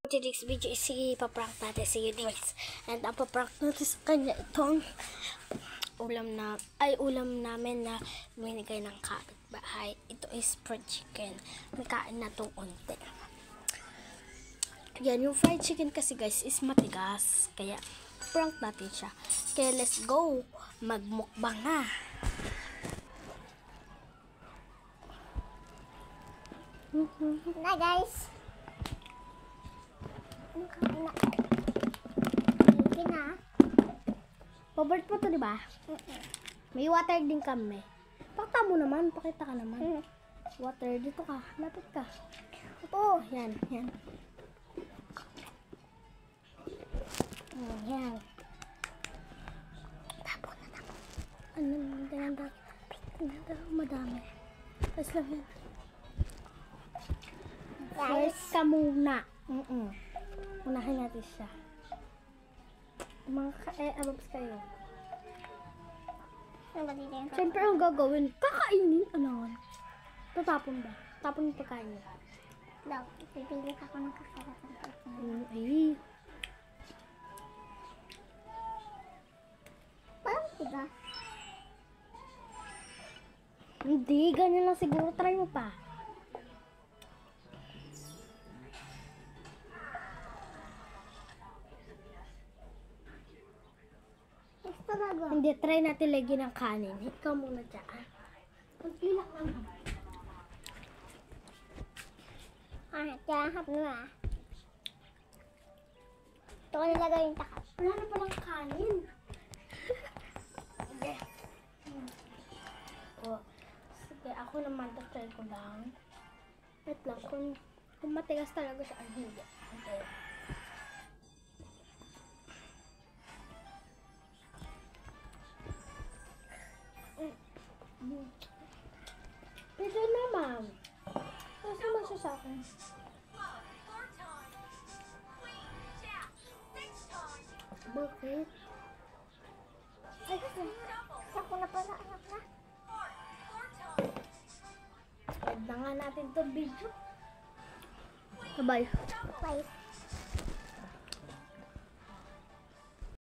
Today's video is ipaprank natin si Eunice. And ang paprank natin sa kanya itong ulam namin na binigay ng kapitbahay. Ito is fried chicken. May kain na itong unti. Yan, yung fried chicken kasi guys is matigas. Kaya prank natin siya. Kaya let's go. Magmukbang na. Na guys. Sige na. Pabart po to, di ba? May water din kami. Pakita mo naman, pakita ka naman. Water, dito ka, lapit ka. Oo, yan, yan. Yan. Tapon na, tapon. Madami. Tapos lang yan. First ka muna. Unahin natin siya. Mga ababs kayo. Siyempre ang gagawin, kakainin. Ano? Tatapon ba? Tapon yung pagkain niya. Daw, pipili ako ng kakarapan. Ay. Parang diba? Hindi, ganyan lang siguro. Try mo pa. Talaga. Hindi, try natin lagyan ng kanin. Ikaw muna dyan. Pag-ilak lang. Tahap na. Ito ko nilagay yung takap. Wala na palang kanin. Sige. Oh, sige, ako naman try ko lang. Wait lang, kung matigas talaga siya, ay hindi. Okay. Pwede naman. Kasi naman siya sa akin. Bakit? Ay, kasi. Ako na pala, anak na. Pwede na nga natin itong video. Bye-bye. Bye.